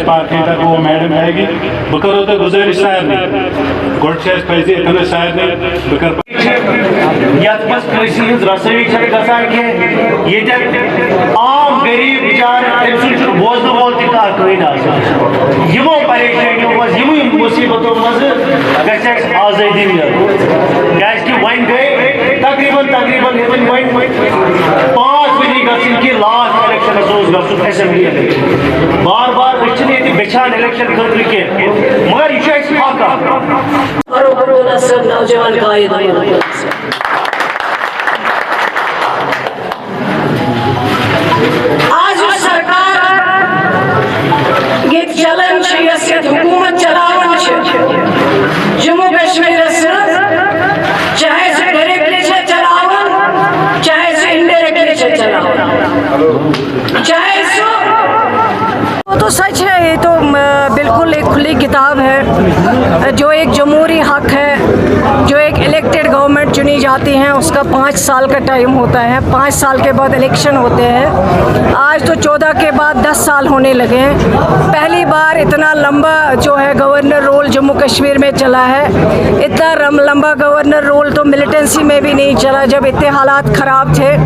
Party तक वो madam आएगी बह करो तो गुजारिश सारे गोट पज इतने सारे रसोई आम गरीब बिचार बोजन वोल तमो परेशानियों मज मुसीबतों मज आजादी मिल क्या वन गई तकरीबन 5 वरी गन कि लास्ट इलेक्शन असेंबली बार बार बेचान इलेक्शन खतर कह मगर यह नौजवान कायद आज सरकार ये चलन हुकूमत चलावन जम्मू कश्मीर चाहे से डायरेक्टली से चलावन चाहे से इनडायरेक्टली से चलावन चाहे वो तो सच है। ये तो बिल्कुल एक खुली किताब है। जो एक जमहूरी हक है, जो एक इलेक्टेड गवर्नमेंट चुनी जाती है उसका 5 साल का टाइम होता है। 5 साल के बाद इलेक्शन होते हैं। आज तो 14 के बाद 10 साल होने लगे हैं। पहली बार इतना लंबा जो है गवर्नर रोल जम्मू कश्मीर में चला है। इतना लंबा गवर्नर रोल तो मिलिटेंसी में भी नहीं चला। जब इतने हालात ख़राब थे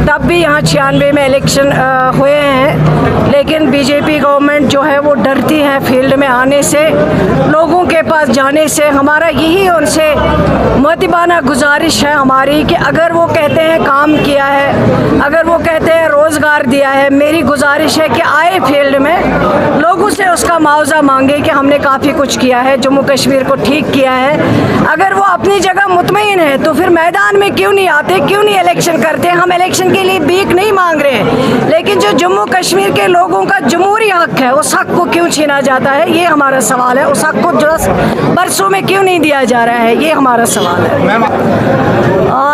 तब भी यहाँ 96 में इलेक्शन हुए हैं। लेकिन बीजेपी गवर्नमेंट जो है वो डरती है फील्ड में आने से, लोगों के पास जाने से। हमारा यही उनसे मुअद्दिबाना गुजारिश है हमारी कि अगर वो कहते हैं काम किया है, अगर वो कहते हैं रोज़गार दिया है, मेरी गुजारिश है कि आए फील्ड में, लोगों से उसका मुआवजा मांगे कि हमने काफ़ी कुछ किया है, जम्मू कश्मीर को ठीक किया है। अगर वो अपनी जगह मुतमईन है तो फिर मैदान में क्यों नहीं आते, क्यों नहीं इलेक्शन करते। हम इलेक्शन के लिए भीख नहीं मांग रहे हैं, लेकिन जो जम्मू कश्मीर के लोगों का जमहूरी हक है उस हक को क्यों छीना जाता है, ये हमारा सवाल है। उस हक को 10 बरसों में क्यों नहीं दिया जा रहा है, ये हमारा सवाल है।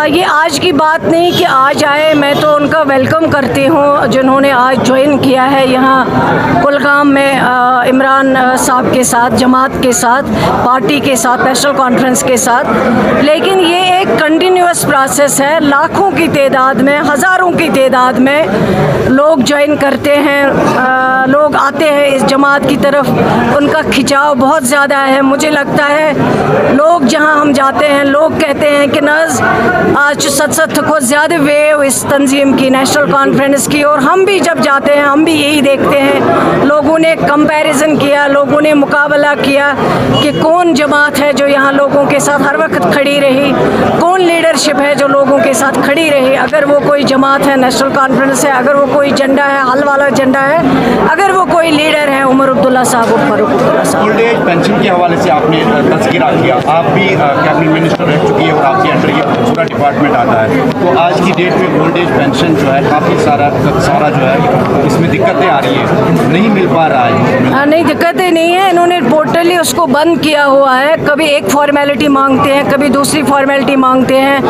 ये आज की बात नहीं कि आज आए, मैं तो उनका वेलकम करती हूँ जिन्होंने आज ज्वाइन किया है यहाँ कुलगाम में इमरान साहब के साथ, जमात के साथ, पार्टी के साथ, नेशनल कॉन्फ्रेंस के साथ। लेकिन ये एक कंटिन्यूअस प्रोसेस है। लाखों की तादाद में, हज़ारों की तादाद में लोग ज्वाइन करते हैं, लोग आते हैं इस जमात की तरफ। उनका खिंचाव बहुत ज़्यादा है। मुझे लगता है लोग जहाँ हम जाते हैं, लोग कहते हैं कि नज़ आज 7 को ज़्यादा वेव इस तंजीम की, नेशनल कॉन्फ्रेंस की। और हम भी जब जाते हैं हम भी यही देखते हैं। लोगों ने कंपैरिजन किया, लोगों ने मुकाबला किया कि कौन जमात है जो यहाँ लोगों के साथ हर वक्त खड़ी रही, कौन लीडरशिप है जो लोगों के साथ खड़ी रही। अगर वो कोई जमात है, नेशनल कॉन्फ्रेंस है, अगर वो कोई झंडा है, हल वाला झंडा है, अगर वो कोई लीडर है, उमर अब्दुल्ला साहब और फारूक अब्दुल्ला साहब। ओल्ड एज पेंशन के हवाले से आपने तज़किरा किया, आप भी कैबिनेट मिनिस्टर रह चुकी है और आपके अंडर ये पूरा डिपार्टमेंट आता है। तो आज की डेट में ओल्ड एज पेंशन जो है काफ़ी सारा जो है इसमें दिक्कतें आ रही है, नहीं मिल पा रहा है। हाँ, नहीं, दिक्कतें नहीं है। इन्होंने टोटली उसको बंद किया हुआ है। कभी एक फॉर्मेलिटी मांगते हैं, कभी दूसरी फॉर्मेलिटी मांगते हैं,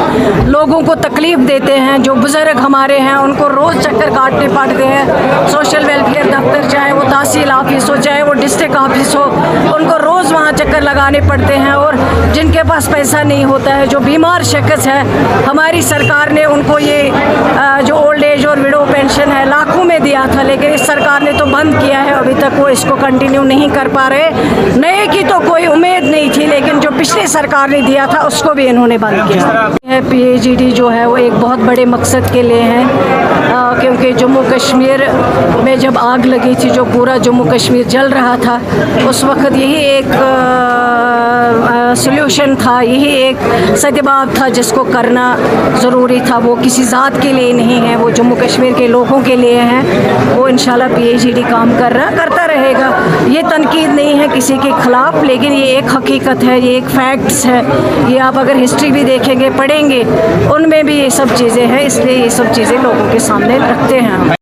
लोगों को तकलीफ़ देते हैं। जो बुज़ुर्ग हमारे हैं उनको रोज़ चक्कर काटने पड़ते हैं। सोशल वेलफेयर दफ्तर, चाहे वो तहसील ऑफिस हो, चाहे वो डिस्ट्रिक्ट ऑफिस हो, उनको रोज़ वहाँ चक्कर लगाने पड़ते हैं। और जिनके पास पैसा नहीं होता है, जो बीमार शख्स है, हमारी सरकार ने उनको ये जो ओल्ड एज और विडो पेंशन है लाखों में दिया था, लेकिन इस सरकार ने तो बंद किया है। अभी तक वो इसको कंटिन्यू नहीं कर पा रहे। नए की तो कोई उम्मीद नहीं थी, लेकिन जो पिछली सरकार ने दिया था उसको भी इन्होंने बंद किया। PAGD जो है वो एक बहुत बड़े मकसद के लिए है, क्योंकि जम्मू कश्मीर में जब आग लगी थी, जो पूरा जम्मू कश्मीर जल रहा था, उस वक्त यही एक सल्यूशन था, यही एक सद्भाव था जिसको करना ज़रूरी था। वो किसी ज़ात के लिए नहीं है, वो जम्मू कश्मीर के लोगों के लिए है। वो इंशाल्लाह PAGD काम करता रहेगा। ये तनकीद नहीं है किसी के ख़िलाफ़, लेकिन ये एक हकीकत है, ये एक फैक्ट्स है। ये आप अगर हिस्ट्री भी देखेंगे, पढ़ेंगे, उनमें भी ये सब चीज़ें हैं। इसलिए ये सब चीज़ें लोगों के सामने रखते हैं।